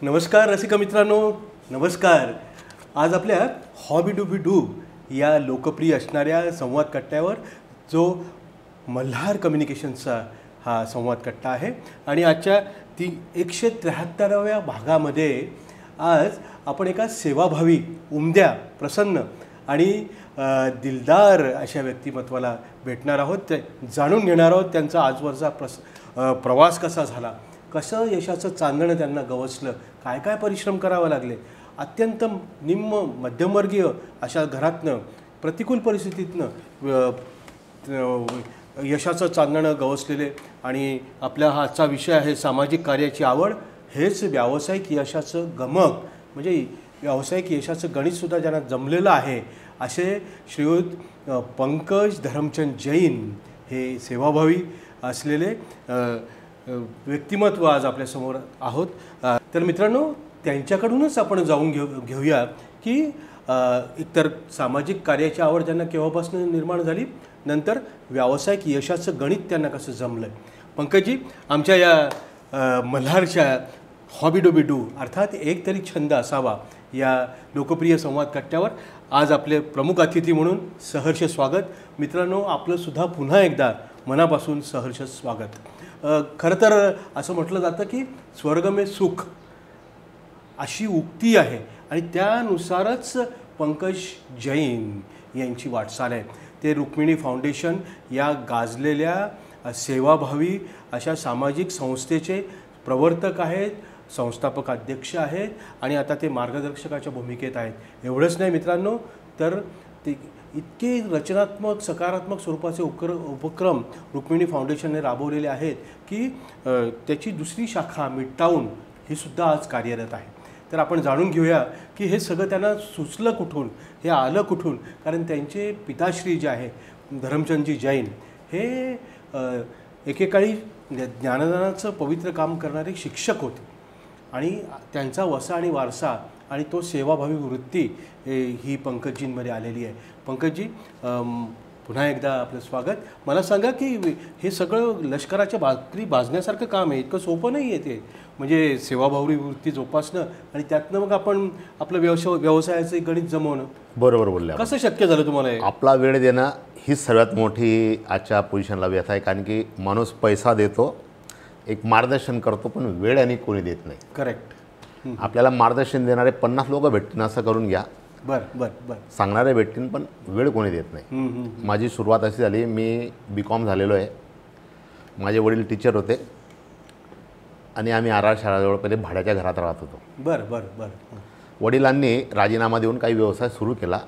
नमस्कार रसिक मित्रांनो, नमस्कार. आज आपल्या हॉबी डू बी डू या लोकप्रिय असणाऱ्या संवाद कट्ट्यावर जो मल्हार कम्युनिकेशनचा हा संवाद कट्टा आहे आणि आजच्या 173व्या भागामध्ये आज आपण एका सेवाभावी, उमद्या, प्रसन्न आणि दिलदार अशा व्यक्तिमत्वाला भेटणार आहोत. ते जाणून घेणार आहोत त्यांचा आजवरचा प्रवास कसा झाला, कसं यशाचं चांदणं त्यांना गवसलं, काय काय परिश्रम करावे लागले, अत्यंत निम्न मध्यमवर्गीय अशा घरातनं, प्रतिकूल परिस्थितीतनं यशाचं चांदणं गवसलेले आणि आपला हा आजचा विषय आहे सामाजिक कार्याची आवड, हेच व्यावसायिक यशाचं गमक, म्हणजे व्यावसायिक यशाचं गणितसुद्धा ज्यांना जमलेलं आहे असे श्रीयुत पंकज धरमचंद जैन हे सेवाभावी असलेले व्यक्तिमत्व आज आपल्यासमोर आहोत. तर मित्रांनो, त्यांच्याकडूनच आपण जाऊन घेऊया की एकतर सामाजिक कार्याची आवड त्यांना केव्हापासून निर्माण झाली, नंतर व्यावसायिक यशाचं गणित त्यांना कसं जमलं. पंकजजी, आमच्या या मल्हारच्या हॉबी डू बी डू अर्थात एक तरी छंद असावा या लोकप्रिय संवाद कट्ट्यावर आज आपले प्रमुख अतिथी म्हणून सहर्ष स्वागत. मित्रांनो, आपलंसुद्धा पुन्हा एकदा मनापासून सहर्ष स्वागत. खरं तर असं म्हटलं जातं की स्वर्ग में सुख अशी उक्ती आहे आणि त्यानुसारच पंकज जैन यांची वाटचाल आहे. ते रुक्मिणी फाउंडेशन या गाजलेल्या सेवाभावी अशा सामाजिक संस्थेचे प्रवर्तक आहेत, संस्थापक अध्यक्ष आहेत आणि आता ते मार्गदर्शकाच्या भूमिकेत आहेत. एवढंच नाही मित्रांनो, तर ते इतके रचनात्मक, सकारात्मक स्वरूपाचे उपक्रम रुक्मिणी फाउंडेशनने राबवलेले आहेत की त्याची दुसरी शाखा मिडटाऊन ही सुद्धा आज कार्यरत आहे. तर आपण जाणून घेऊया की हे सगळं त्यांना सुचलं कुठून, हे आलं कुठून. कारण त्यांचे पिताश्री जे आहे धरमचंदजी जैन हे एकेकाळी ज्ञानदानाचं पवित्र काम करणारे शिक्षक होते आणि त्यांचा वसा आणि वारसा आणि तो सेवाभावी वृत्ती ही पंकजजींमध्ये आलेली आहे. पंकजजी, पुन्हा एकदा आपलं स्वागत. मला सांगा की हे सगळं लष्कराच्या भाकरी भाजण्यासारखं काम आहे, इतकं सोपं नाही आहे ते, म्हणजे सेवाभावी वृत्ती जोपासणं आणि त्यातनं मग आपण आपलं व्यवसायाचं गणित जमवणं. बरोबर बोलले. कसं शक्य झालं तुम्हाला? आपला वेळ देणं ही सर्वात मोठी आजच्या पोझिशनला व्यथा आहे. कारण की माणूस पैसा देतो, एक मार्गदर्शन करतो, पण वेळ आणि कोणी देत नाही. करेक्ट. आपल्याला मार्गदर्शन देणारे 50 लोक भेटतील असं करून घ्या, बरं सांगणारे भेटतील, पण वेळ कोणी देत नाही. माझी सुरुवात अशी झाली, मी BCom झालेलो आहे. माझे वडील टीचर होते आणि आम्ही आर शाळाजवळ पहिले भाड्याच्या घरात राहत होतो. बरं. वडिलांनी राजीनामा देऊन काही व्यवसाय सुरू केला.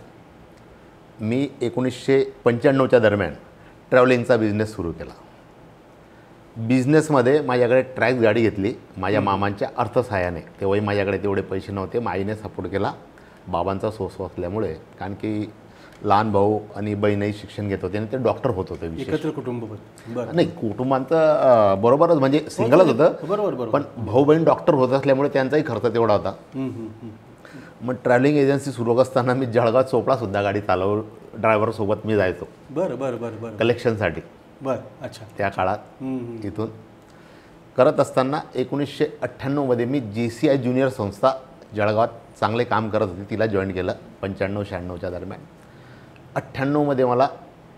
मी 1995च्या दरम्यान ट्रॅव्हलिंगचा बिझनेस सुरू केला. बिझनेसमध्ये माझ्याकडे ट्रॅक्स गाडी घेतली माझ्या मामांच्या अर्थसहाय्याने. तेव्हाही माझ्याकडे तेवढे पैसे नव्हते, आईने सपोर्ट केला बाबांचा सोर्स असल्यामुळे. कारण की लहान भाऊ आणि बहीणही शिक्षण घेत होते आणि ते डॉक्टर होत होते. एकत्र कुटुंब नाही, कुटुंबांचं बरोबरच, म्हणजे सिंगलच होतं, बरोबर, पण भाऊ बहीण डॉक्टर होत असल्यामुळे त्यांचाही खर्च तेवढा होता. मग ट्रॅव्हलिंग एजन्सी सुरू असताना मी जळगाव चोपडासुद्धा गाडी चालव, ड्रायव्हरसोबत मी जायचो. बरं कलेक्शनसाठी. अच्छा. त्या काळात इथून करत असताना 1998मध्ये मी JCI ज्युनियर संस्था जळगावात चांगले काम करत होती, तिला जॉईन केलं 95-96च्या दरम्यान. 98मध्ये मला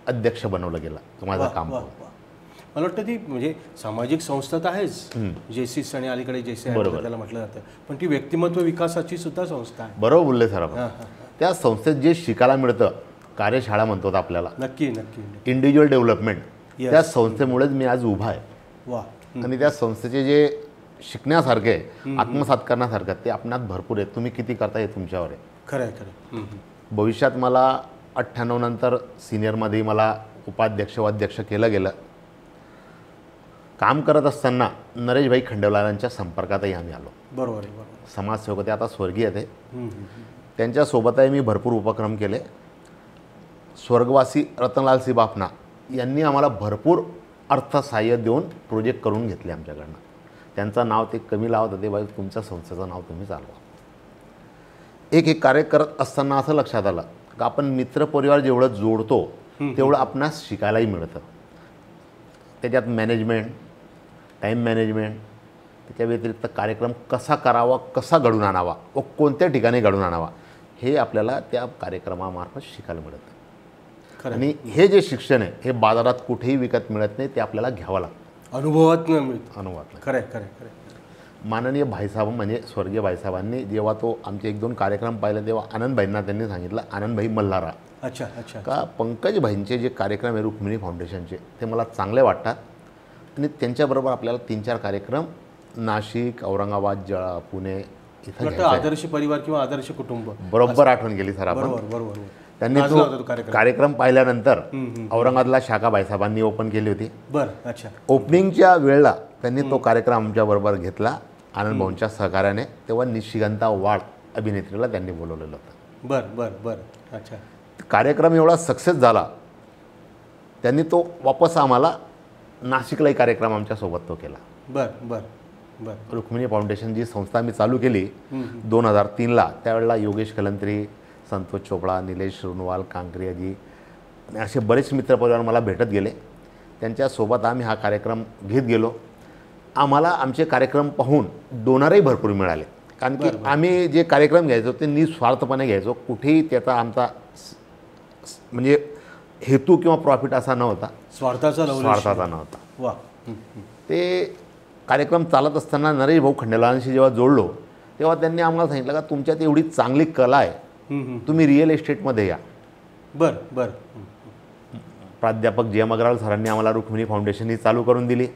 अध्यक्ष बनवलं गेलं माझं काम. मला वाटतं ती म्हणजे सामाजिक संस्था तर आहेच, JCS आणि अलीकडे JCI त्याला म्हटलं जातं, पण ती व्यक्तिमत्व विकासाची सुद्धा संस्था आहे. बरोबर बोलले सर आपण. त्या संस्थेत जे शिकायला मिळतं, कार्यशाळा म्हणतो आपल्याला, नक्की इंडिव्हिज्युअल डेव्हलपमेंट, त्या संस्थेमुळेच मी आज उभा आहे. वा. आणि त्या संस्थेचे जे शिकण्यासारखे, आत्मसात करण्यासारखं ते आपणात भरपूर आहे. तुम्ही किती करता हे तुमच्यावर आहे. खरं. भविष्यात मला 98 नंतर सिनियरमध्ये मला उपाध्यक्ष व अध्यक्ष केलं गेलं. काम करत असताना नरेशभाई खंडेलवालांच्या संपर्कातही आम्ही आलो. बरोबर. समाजसेवक होते, आता स्वर्गीय ते. त्यांच्यासोबतही मी भरपूर उपक्रम केले. स्वर्गवासी रतनलालसिंह बाफना यांनी आम्हाला भरपूर अर्थसहाय्य देऊन प्रोजेक्ट करून घेतले आमच्याकडनं. त्यांचं नाव ते कमी लावत होते, बाई तुमच्या संस्थेचं नाव तुम्ही चालवा. एक कार्य करत असताना असं लक्षात आलं, का आपण मित्रपरिवार जेवढं जोडतो तेवढं आपणास शिकायलाही मिळतं. त्याच्यात मॅनेजमेंट, टाईम मॅनेजमेंट, त्याच्या व्यतिरिक्त कार्यक्रम कसा करावा, कसा घडून आणावा व कोणत्या ठिकाणी घडून आणावा हे आपल्याला त्या कार्यक्रमामार्फत शिकायला मिळतं. आणि हे जे शिक्षण आहे हे बाजारात कुठेही विकत मिळत नाही, ते आपल्याला घ्यावं लागतं, अनुभवात मिळतं. अनुभवात. खरं आहे, खरं आहे, खरं आहे. माननीय भाईसाहेब म्हणजे स्वर्गीय भाईसाहेबांनी जेव्हा तो आमचे 1-2 कार्यक्रम पाहिले तेव्हा आनंदभाईंना त्यांनी सांगितलं, आनंदभाई मल्हारा, अच्छा अच्छा, का पंकजभाईंचे जे कार्यक्रम आहे रुक्मिणी फाउंडेशनचे ते मला चांगले वाटतात आणि त्यांच्याबरोबर आपल्याला 3-4 कार्यक्रम नाशिक, औरंगाबाद, पुणे इथं वाटतं आदर्श परिवार किंवा आदर्श कुटुंब. बरोबर आठवण गेली सर आपण. बरोबर बरोबर. त्यांनी गाजला तो होता तो कार्यक्रम. कार्यक्रम पाहिल्यानंतर औरंगाबादला शाखा भाईसाहेबांनी ओपन केली होती. बरं, अच्छा. ओपनिंगच्या वेळेला त्यांनी तो कार्यक्रम आमच्याबरोबर घेतला आनंद भाऊंच्या सहकार्याने. तेव्हा निशिकांता वाड अभिनेत्रीला त्यांनी बोलवलेलं होतं. बरं बरं बरं, अच्छा. कार्यक्रम एवढा सक्सेस झाला, त्यांनी तो वापस आम्हाला नाशिकलाही कार्यक्रम आमच्यासोबत तो केला. बरं बरं बरं. रुक्मिणी फाउंडेशन जी संस्था मी चालू केली 2003ला, त्यावेळेला योगेश कलंत्री, संतोष चोपडा, निलेश रुनवाल, कांकरियाजी असे बरेच मित्रपरिवार मला भेटत गेले. त्यांच्यासोबत आम्ही हा कार्यक्रम घेत गेलो. आम्हाला आमचे कार्यक्रम पाहून डोनरही भरपूर मिळाले, कारण की आम्ही जे कार्यक्रम घ्यायचो ते निस्वार्थपणे घ्यायचो. कुठेही त्याचा आमचा म्हणजे हेतू किंवा प्रॉफिट असा नव्हता, स्वार्थाचा नव्हता. वा. ते कार्यक्रम चालत असताना नरेश भाऊ खंडेलवालांशी जेव्हा जोडलो तेव्हा त्यांनी आम्हाला सांगितलं का तुमच्यात एवढी चांगली कला आहे, तुम्ही रिअल इस्टेटमध्ये या. बरं बरं. प्राध्यापक जे एम अग्रवाल सरांनी आम्हाला रुक्मिणी फाउंडेशन ही चालू करून दिली.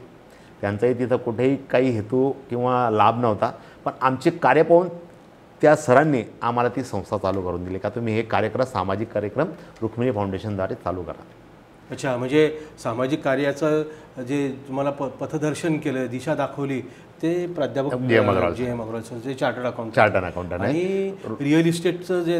त्यांचाही तिथं कुठेही काही हेतू किंवा लाभ नव्हता, पण आमचे कार्य पाहून त्या सरांनी आम्हाला ती संस्था चालू करून दिली का तुम्ही हे कार्यक्रम, सामाजिक कार्यक्रम रुक्मिणी फाउंडेशनद्वारे चालू करा. अच्छा, म्हणजे सामाजिक कार्याचं जे तुम्हाला पथदर्शन केलं, दिशा दाखवली, ते प्राध्यापक जे एम अग्रवाल सर, जे चार्टर्ड अकाउंटंट, आणि रिअल इस्टेटचं जे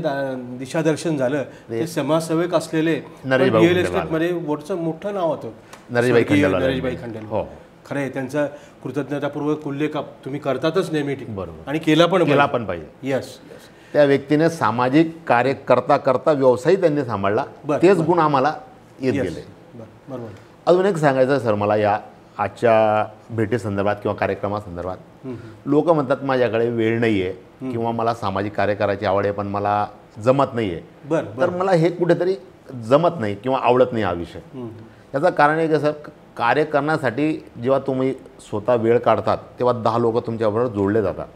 दिशादर्शन झालं ते समाजसेवक असलेले रिअल इस्टेटमध्ये मोठं नाव होतं नरेशभाई खंडेलवाल. हो, खरं आहे. त्यांचा कृतज्ञतापूर्वक उल्लेख तुम्ही करतातच नेहमी. बरोबर. आणि केला पण पाहिजे. यस. त्या व्यक्तीने सामाजिक कार्य करता करता व्यवसाय त्यांनी सांभाळला, तेच गुण आम्हाला येत गेले. बरोबर. अजून एक सांगायचं सर मला या आजच्या भेटीसंदर्भात किंवा कार्यक्रमासंदर्भात, लोक म्हणतात माझ्याकडे वेळ नाही आहे किंवा मला सामाजिक कार्य करायची आवड आहे पण मला जमत नाही आहे. तर मला हे कुठेतरी जमत नाही किंवा आवडत नाही हा विषय. याचं कारण आहे की सर, कार्य करण्यासाठी जेव्हा तुम्ही स्वतः वेळ काढतात तेव्हा 10 लोक तुमच्याबरोबर जोडले जातात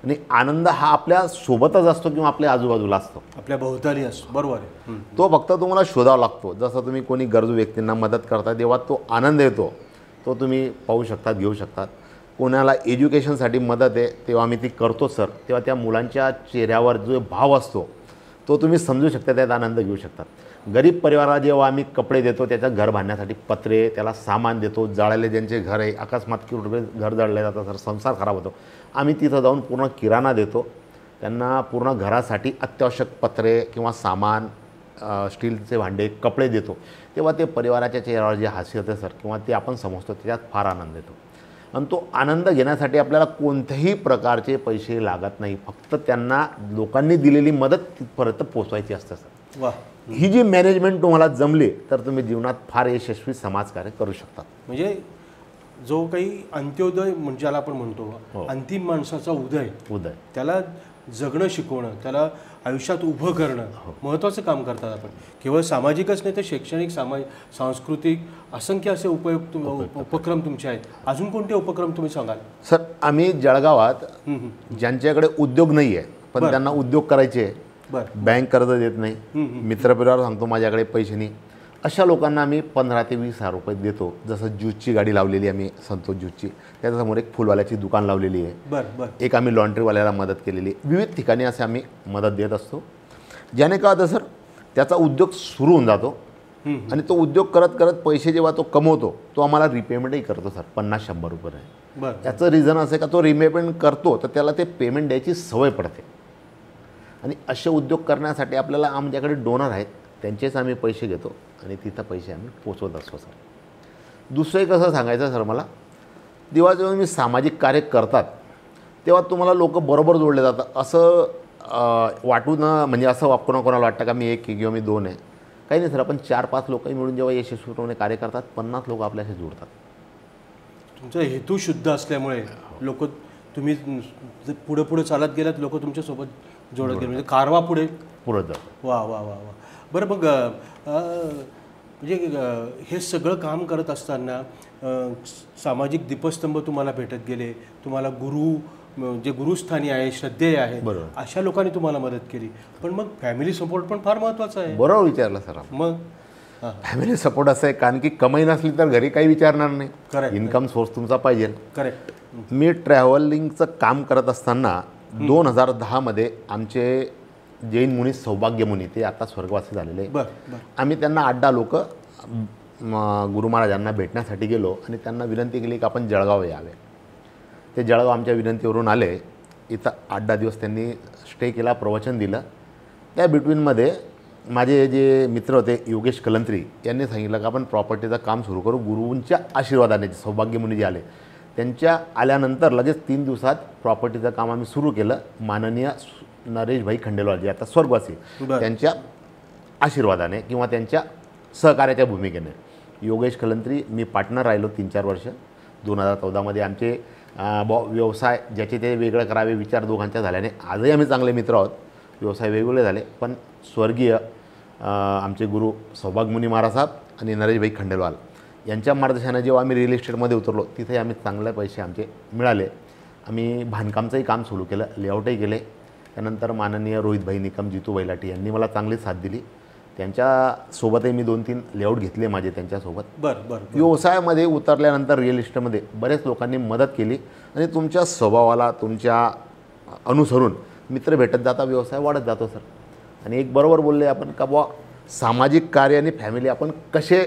आणि आनंद हा आपल्या सोबतच असतो किंवा आपल्या आजूबाजूला असतो, आपल्या भोवताली असतो. बरोबर आहे. तो फक्त तुम्हाला शोधावा लागतो. जसं तुम्ही कोणी गरजू व्यक्तींना मदत करता तेव्हा तो आनंद येतो, तो तुम्ही पाहू शकतात, घेऊ शकतात. कोणाला एज्युकेशनसाठी मदत आहे तेव्हा आम्ही ती करतो सर, तेव्हा त्या मुलांच्या चेहऱ्यावर जो भाव असतो तो तुम्ही समजू शकता, त्यात आनंद घेऊ शकतात. गरीब परिवाराला जेव्हा आम्ही कपडे देतो, त्याचं घर बांधण्यासाठी पत्रे, त्याला सामान देतो, जाळले ज्यांचे घर आहे, अकस्मात किंवा घर जाळले जातात सर, संसार खराब होतो, आम्ही तिथं जाऊन पूर्ण किराणा देतो त्यांना, पूर्ण घरासाठी अत्यावश्यक पत्रे किंवा सामान, स्टीलचे भांडे, कपडे देतो. तेव्हा ते परिवाराच्या चेहऱ्यावर जे हास्य होते सर किंवा ते आपण समजतो, त्याच्यात फार आनंद येतो. आणि तो आनंद घेण्यासाठी आपल्याला कोणत्याही प्रकारचे पैसे लागत नाही, फक्त त्यांना लोकांनी दिलेली मदत तिथपर्यंत पोचवायची असते सर. वा. ही जी मॅनेजमेंट तुम्हाला जमली तर तुम्ही जीवनात फार यशस्वी समाजकार्य करू शकता. म्हणजे जो काही अंत्योदय म्हणजे ज्याला आपण म्हणतो, अंतिम माणसाचा उदय, त्याला जगणं शिकवणं, त्याला आयुष्यात उभं करणं महत्त्वाचं काम करतात आपण. केवळ सामाजिकच नाही तर शैक्षणिक, सांस्कृतिक असंख्य असे उपयुक्त उपक्रम तुमचे आहेत. अजून कोणते उपक्रम तुम्ही सांगाल सर? आम्ही जळगावात ज्यांच्याकडे उद्योग नाही आहे पण त्यांना उद्योग करायचे, बँक कर्ज देत नाही, मित्रपरिवार सांगतो माझ्याकडे पैसे नाही, अशा लोकांना आम्ही 15,000 ते 20,000 रुपये देतो. जसं ज्यूसची गाडी लावलेली आम्ही, संतोष ज्यूसची, त्याच्यासमोर एक फुलवाल्याची दुकान लावलेली आहे, एक आम्ही लॉन्ड्रीवाल्याला मदत केलेली आहे. विविध ठिकाणी असे आम्ही मदत देत असतो, ज्याने काय होतं सर, त्याचा उद्योग सुरू होऊन जातो आणि तो उद्योग करत करत पैसे जेव्हा तो कमवतो तो आम्हाला रिपेमेंटही करतो सर, 50-100 रुपये. त्याचं रिझन असं आहे का तो रिपेमेंट करतो तर त्याला ते पेमेंट द्यायची सवय पडते. आणि असे उद्योग करण्यासाठी आपल्याला आमच्याकडे डोनर आहेत, त्यांचेच आम्ही पैसे घेतो आणि तिथं पैसे आम्ही पोचवत असतो सर. दुसरं कसं सांगायचं सर मला, जेव्हा जेव्हा मी सामाजिक कार्य करतात तेव्हा तुम्हाला लोक बरोबर जोडले जातात. असं वाटून म्हणजे असं कोणाला वाटतं का मी एक किंवा मी दोन आहे, काही नाही सर. आपण 4-5 लोकही मिळून जेव्हा यशस्वीपणे कार्य करतात 50 लोक आपल्याशी जुळतात. तुमचा हेतू शुद्ध असल्यामुळे लोक तुम्ही पुढे पुढे चालत गेलात, लोक तुमच्यासोबत जोडत गेले, म्हणजे कारवा पुढे जातो. वा वा वा वा. बरं मग म्हणजे हे सगळं काम करत असताना सामाजिक दीपस्तंभ तुम्हाला भेटत गेले, तुम्हाला गुरु जे गुरुस्थानी आहे, श्रद्धेय आहे, अशा लोकांनी तुम्हाला मदत केली. पण मग फॅमिली सपोर्ट पण फार महत्त्वाचा आहे. बरोबर विचारलं सर. मग फॅमिली सपोर्ट असं आहे, कारण की कमाई नसली तर घरी काही विचारणार नाही. करेक्ट. इन्कम सोर्स तुमचा पाहिजे. करेक्ट. मी ट्रॅव्हलिंगचं काम करत असताना 2010 आमचे जैन मुनी सौभाग्य मुनी, ते आता स्वर्गवासी झालेले, आम्ही त्यांना 8-10 लोक गुरु महाराजांना भेटण्यासाठी गेलो आणि त्यांना विनंती केली की आपण जळगाव यावे. ते जळगाव आमच्या विनंतीवरून आले. इथं 8-10 दिवस त्यांनी स्टे केला, प्रवचन दिलं. त्या बिटवीनमध्ये माझे जे मित्र होते योगेश कलंत्री यांनी सांगितलं की आपण प्रॉपर्टीचं काम सुरू करू. गुरुंच्या आशीर्वादाने सौभाग्य मुनी जे आले त्यांच्या आल्यानंतर लगेच 3 दिवसात प्रॉपर्टीचं काम आम्ही सुरू केलं. माननीय नरेशभाई खंडेलवाल जे आता स्वर्गवासी, त्यांच्या आशीर्वादाने किंवा त्यांच्या सहकार्याच्या भूमिकेने. योगेश कलंत्री मी पार्टनर राहिलो 3-4 वर्ष. 2014 आमचे व्यवसाय ज्याचे ते वेगळं करावे विचार दोघांच्या झाल्याने आजही आम्ही चांगले मित्र आहोत. व्यवसाय वेगवेगळे झाले, पण स्वर्गीय आमचे गुरु सौभाग्यमुनी महाराज साहेब आणि नरेशभाई खंडेलवाल यांच्या मार्गदर्शनाने जेव्हा आम्ही रिअल इस्टेटमध्ये उतरलो तिथे आम्ही चांगले पैसे आमचे मिळाले. आम्ही बांधकामचंही काम सुरू केलं, लेआउटही केले. त्यानंतर माननीय रोहितभाई निकम, जितूभाई लाठी यांनी मला चांगली साथ दिली. त्यांच्यासोबतही मी 2-3 लेआउट घेतले माझे त्यांच्यासोबत. व्यवसायामध्ये उतरल्यानंतर रिअल इस्टेटमध्ये बरेच लोकांनी मदत केली आणि तुमच्या स्वभावाला तुमच्या अनुसरून मित्र भेटत जाता, व्यवसाय वाढत जातो सर. आणि एक बरोबर बोलले आपण का बुवा सामाजिक कार्य आणि फॅमिली आपण कसे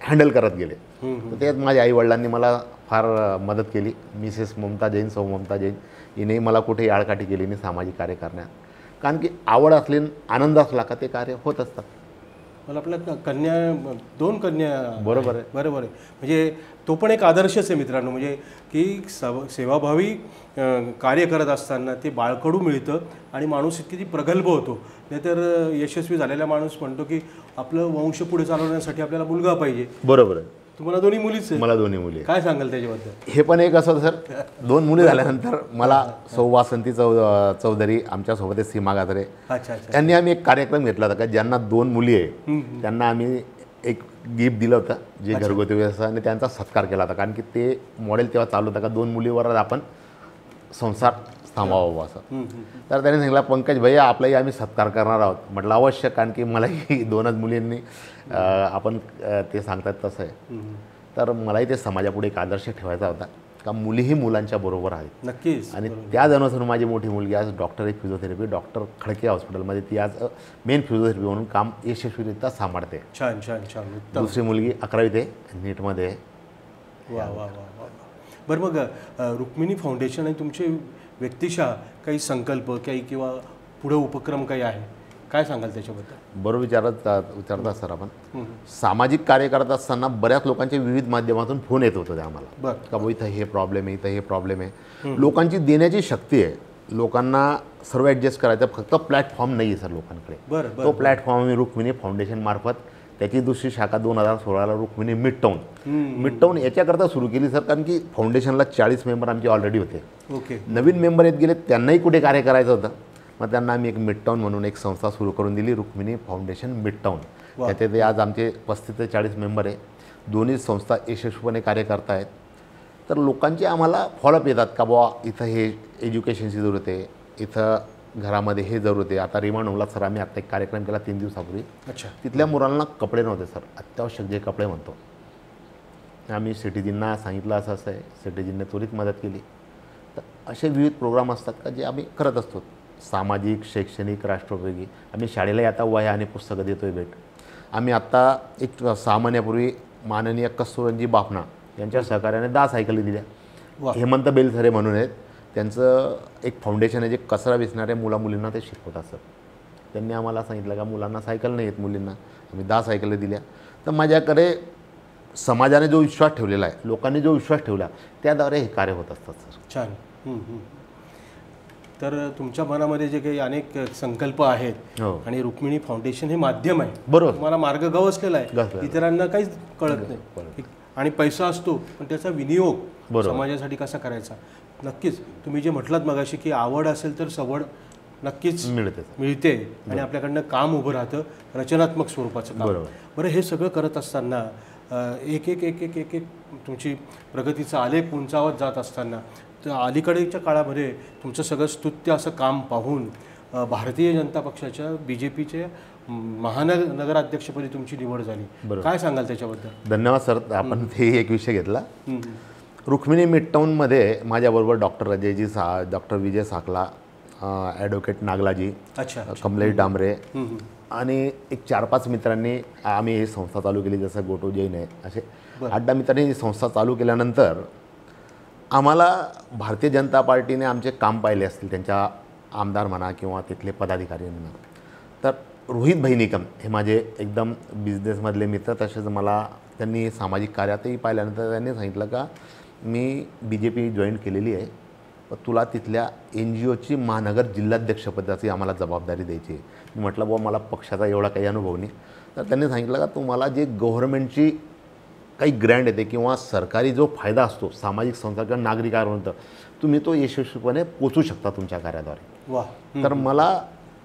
हँडल करत गेले. तर त्यात माझ्या आईवडिलांनी मला फार मदत केली. मिसेस ममता जैन, सौ ममता जैन हिनेही मला कुठेही आळकाठी केली नाही सामाजिक कार्य करण्यात, कारण की आवड असली, आनंद असला का ते कार्य होत असतात. मला आपल्या कन्या 2 कन्या. बरोबर आहे. बरोबर आहे. म्हणजे तो पण एक आदर्शच आहे मित्रांनो. म्हणजे की सेवाभावी कार्य करत असताना ते बाळकडू मिळतं आणि माणूस किती प्रगल्भ होतो. नाहीतर यशस्वी झालेला माणूस म्हणतो की आपलं वंश पुढे चालवण्यासाठी आपल्याला मुलगा पाहिजे. बरोबर आहे. तुम्हाला 2 मुलीच आहे. मला 2 मुली. काय सांगाल त्याच्याबद्दल? हे पण एक असं सर, 2 मुली झाल्यानंतर मला सौ वासंती चौधरी आमच्यासोबत सीमा गाजरे त्यांनी आम्ही एक कार्यक्रम घेतला होता का ज्यांना 2 मुली आहे त्यांना आम्ही एक गिफ्ट दिलं होतं जे घरगुती व्यवसाय, आणि त्यांचा सत्कार केला होता. कारण की ते मॉडेल तेव्हा चालू होतं का 2 मुलीवरच आपण संसार थांबावा असं. तर त्यांनी सांगितलं पंकज भैया आपलाही आम्ही सत्कार करणार आहोत. म्हटलं अवश्य, कारण की मलाही 2च मुलींनी आपण ते सांगतात तसं आहे. तर मलाही ते समाजापुढे एक आदर्श ठेवायचा होता का मुलीही मुलांच्या बरोबर आहेत. नक्कीच. आणि त्याच अनुसार माझी मोठी मुलगी आज डॉक्टर आहे फिजिओथेरपी, डॉक्टर खडके हॉस्पिटलमध्ये ती आज मेन फिजिओथेरपी म्हणून काम यशस्वीरित्या सांभाळते. छान छान छान. दुसरी मुलगी 11वीत आहे, नीटमध्ये आहे. वा वा वा वा. बरं मग रुक्मिणी फाउंडेशन आणि तुमचे व्यक्तिशः काही संकल्प काही किंवा पुढे उपक्रम काही आहे, काय सांगाल त्याच्याबद्दल? बरोबर विचारतात सर. आपण सामाजिक कार्य करत असताना बऱ्याच लोकांचे विविध माध्यमातून फोन येत होते आम्हाला का भाऊ इथं हे प्रॉब्लेम आहे, इथं हे प्रॉब्लेम आहे. लोकांची देण्याची शक्ती आहे, लोकांना सर्व ॲडजस्ट करायचं, फक्त प्लॅटफॉर्म नाही आहे सर लोकांकडे. तो प्लॅटफॉर्म आम्ही रुक्मिणी फाउंडेशन मार्फत, त्याची दुसरी शाखा 2016ला रुक्मिणी मिड टाऊन याच्याकरता सुरू केली सर. कारण की फाउंडेशनला 40 मेंबर आमचे ऑलरेडी होते. ओके. नवीन मेंबर येत गेले, त्यांनाही कुठे कार्य करायचं होतं. मग त्यांना आम्ही एक मिड टाऊन म्हणून एक संस्था सुरू करून दिली, रुक्मिणी फाउंडेशन मिड टाऊन. त्याच्यात आज आमचे 35 ते 40 मेंबर आहे. दोन्ही संस्था यशस्वीपणे कार्य करत आहेत. तर लोकांचे आम्हाला फॉलोअप येतात का बुवा इथं हे एज्युकेशनची जरूरत आहे, इथं घरामध्ये हे जरूरत आहे. आता रिमांडला सर आम्ही आता एक कार्यक्रम केला 3 दिवसापूर्वी. अच्छा. तिथल्या मुलांना कपडे नव्हते सर, अत्यावश्यक जे कपडे म्हणतो. आम्ही सिटीजींना सांगितलं असं आहे, सिटीजींनी त्वरित मदत केली. तर असे विविध प्रोग्राम असतात का जे आम्ही करत असतो, सामाजिक, शैक्षणिक, राष्ट्रोपयोगी. आम्ही शाळेलाही आता वह्या आणि पुस्तकं देतोय भेट. आम्ही आत्ता एक 6 महिन्यापूर्वी माननीय कस्तुरंजी बापना यांच्या सहकार्याने 10 सायकली दिल्या. हेमंत बेलसरे म्हणून आहेत, त्यांचं एक फाउंडेशन आहे जे कचरा वेचणाऱ्या मुलामुलींना ते शिकवतात सर. त्यांनी आम्हाला सांगितलं का मुलांना सायकल नाही येत मुलींना, आम्ही 10 सायकली दिल्या. तर माझ्याकडे समाजाने जो विश्वास ठेवलेला आहे, लोकांनी जो विश्वास ठेवला त्याद्वारे हे कार्य होत असतात सर. छान. तर तुमच्या मनामध्ये जे काही अनेक संकल्प आहेत हो. आणि रुक्मिणी फाउंडेशन हे माध्यम आहे, बरोबर. तुम्हाला मार्ग गवसलेला आहे, गवसलेला. इतरांना काहीच कळत नाही आणि पैसा असतो पण त्याचा विनियोग समाजासाठी कसा करायचा. नक्कीच तुम्ही जे म्हटलात मगाशी की आवड असेल तर सवड नक्कीच मिळते आणि आपल्याकडनं काम उभं राहतं, रचनात्मक स्वरूपाचं काम. बरं, हे सगळं करत असताना एक एक एक एक एक एक तुमची प्रगतीचा आलेख उंचावत जात असताना तर अलीकडेच्या काळामध्ये तुमचं सगळं स्तुत्य असं काम पाहून भारतीय जनता पक्षाच्या BJPचे महानगराध्यक्षपदी तुमची निवड झाली. काय सांगाल त्याच्याबद्दल? धन्यवाद सर. आपण ते एक विषय घेतला. रुक्मिणी मिडटाऊनमध्ये माझ्याबरोबर डॉक्टर अजयजी डॉक्टर विजय साखला, ॲडव्होकेट नागलाजी, कमलेश डांबरे आणि एक 4-5 मित्रांनी आम्ही ही संस्था चालू केली. जसं गोटो जैन आहे, असे 8-10 मित्रांनी ही संस्था चालू केल्यानंतर आम्हाला भारतीय जनता पार्टीने आमचे काम पाहिले असतील, त्यांच्या आमदार म्हणा किंवा तिथले पदाधिकारी म्हणा. तर रोहित भाई निकम हे माझे एकदम बिझनेसमधले मित्र, तसेच मला त्यांनी सामाजिक कार्यातही पाहिल्यानंतर त्यांनी सांगितलं का मी BJP जॉईन केलेली आहे, पण तुला तिथल्या NGOची महानगर जिल्हाध्यक्षपदाची आम्हाला जबाबदारी द्यायची आहे. मी म्हटलं बुवा मला पक्षाचा एवढा काही अनुभव नाही. तर त्यांनी सांगितलं का तुम्हाला जे गव्हर्नमेंटची काही ग्रँट येते किंवा सरकारी जो फायदा असतो सामाजिक संस्था किंवा नागरिकांपर्यंत, तुम्ही तो यशस्वीपणे पोचू शकता तुमच्या कार्याद्वारे. तर मला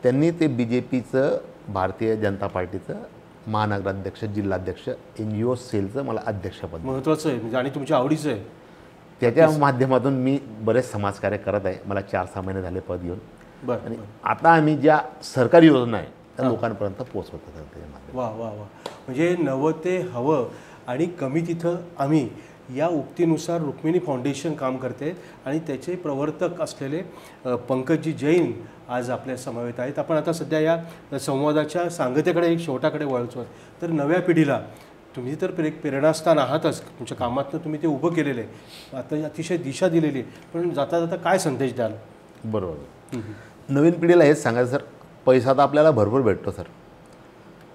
त्यांनी ते BJPचं भारतीय जनता पार्टीचं महानगराध्यक्ष, जिल्हाध्यक्ष, NGO सेलचं मला अध्यक्षपद महत्त्वाचं आहे म्हणजे आणि तुमच्या आवडीचं आहे. त्याच्या माध्यमातून मी बरेच समाजकार्य करत आहे. मला 4-6 महिने झाले पद घेऊन. आणि आता आम्ही ज्या सरकारी योजना आहे त्या लोकांपर्यंत पोहोचवत आहोत. वा वा वा. म्हणजे नवं ते हवं आणि कमी तिथं आम्ही या उक्तीनुसार रुक्मिणी फाउंडेशन काम करते आणि त्याचे प्रवर्तक असलेले पंकजी जैन आज आपल्या समवेत आहेत. आपण आता सध्या या संवादाच्या सांगतेकडे एक शेवटाकडे वळतो. तर नव्या पिढीला तुम्ही तर प्रेरणास्थान आहातच, तुमच्या कामातनं तुम्ही ते उभं केलेलं आहे, आता अतिशय दिशा दिलेली, पण जाता जाता काय संदेश द्याल? बरोबर. नवीन पिढीला हेच सांगायचं सर, पैसा तर आपल्याला भरपूर भेटतो सर,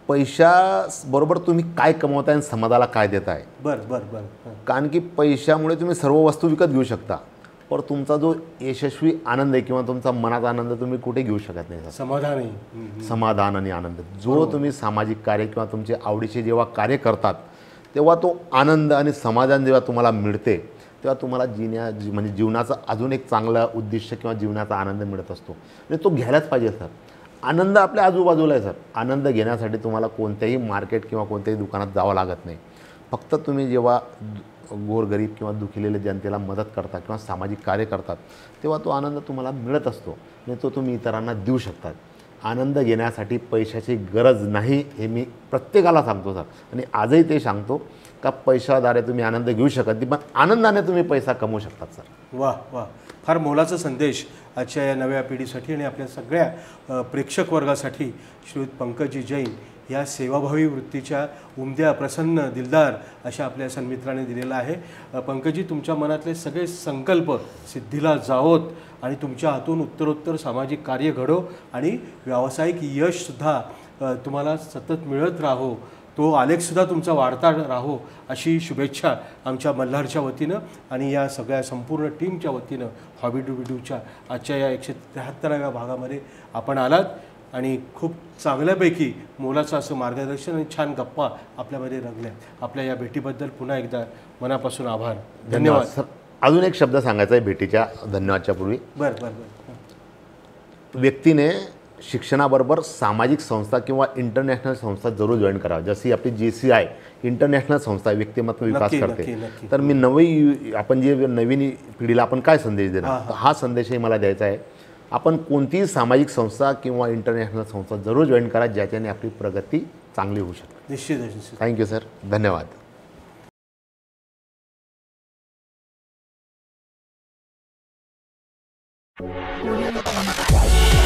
पैशाबरोबर तुम्ही काय कमवताय आणि समाजाला काय देताय. बरं बरं बरं. कारण की पैशामुळे तुम्ही सर्व वस्तू विकत घेऊ शकता, पण तुमचा जो यशस्वी आनंद आहे किंवा तुमचा मनाचा आनंद तुम्ही कुठे घेऊ शकत नाही. समाधान आणि आनंद जो तुम्ही सामाजिक कार्य किंवा तुमचे आवडीचे जेव्हा कार्य करतात तेव्हा तो आनंद आणि समाधान जेव्हा तुम्हाला मिळते तेव्हा तुम्हाला म्हणजे जीवनाचा अजून एक चांगला उद्दिष्ट किंवा जीवनाचा आनंद मिळत असतो आणि तो घ्यायलाच पाहिजे सर. आनंद आपल्या आजूबाजूला आहे सर. आनंद घेण्यासाठी तुम्हाला कोणत्याही मार्केट किंवा कोणत्याही दुकानात जावं लागत नाही. फक्त तुम्ही जेव्हा गोरगरीब किंवा दुखलेल्या जनतेला मदत करता किंवा सामाजिक कार्य करतात तेव्हा तो आनंद तुम्हाला मिळत असतो आणि तो तुम्ही इतरांना देऊ शकतात. आनंद घेण्यासाठी पैशाची गरज नाही हे मी प्रत्येकाला सांगतो सर. आणि आजही ते सांगतो का पैशाद्वारे तुम्ही आनंद घेऊ शकत नाही, पण आनंदाने तुम्ही पैसा कमवू शकतात सर. वा वा. फार मोलाचा संदेश आजच्या या नव्या पिढीसाठी आणि आपल्या सगळ्या प्रेक्षक वर्गासाठी श्रीयुत पंकजी जैन या सेवाभावी वृत्तीच्या उमद्या, प्रसन्न, दिलदार अशा आपल्या सन्मित्राने दिलेला आहे. पंकजी, तुमच्या मनातले सगळे संकल्प सिद्धीला जावोत आणि तुमच्या हातून उत्तरोत्तर सामाजिक कार्य घडो आणि व्यावसायिक यशसुद्धा तुम्हाला सतत मिळत राहो, तो आलेखसुद्धा तुमचा वाढता राहो अशी शुभेच्छा आमच्या मल्हारच्या वतीनं आणि या सगळ्या संपूर्ण टीमच्या वतीनं हॉबीडूबिडूच्या आजच्या या 173व्या भागामध्ये आपण आलात आणि खूप चांगल्यापैकी मोलाचं असं मार्गदर्शन आणि छान गप्पा आपल्यामध्ये रंगल्या. आपल्या या भेटीबद्दल पुन्हा एकदा मनापासून आभार. धन्यवाद सर. अजून एक शब्द सांगायचा आहे भेटीच्या धन्यवादच्या पूर्वी. बरं बरं बरं. व्यक्तीने शिक्षणाबरोबर सामाजिक संस्था किंवा इंटरनॅशनल संस्था जरूर जॉईन करावं. जशी आपली JCI इंटरनॅशनल संस्था व्यक्तिमत्व विकास करते. तर मी आपण जे नवीन पिढीला आपण काय संदेश देणार, हा संदेशही मला द्यायचा आहे. आपण कोणतीही सामाजिक संस्था किंवा इंटरनॅशनल संस्था जरूर जॉईन करा ज्याच्याने आपली प्रगती चांगली होऊ शकते. निश्चित. Thank you sir. धन्यवाद. Audio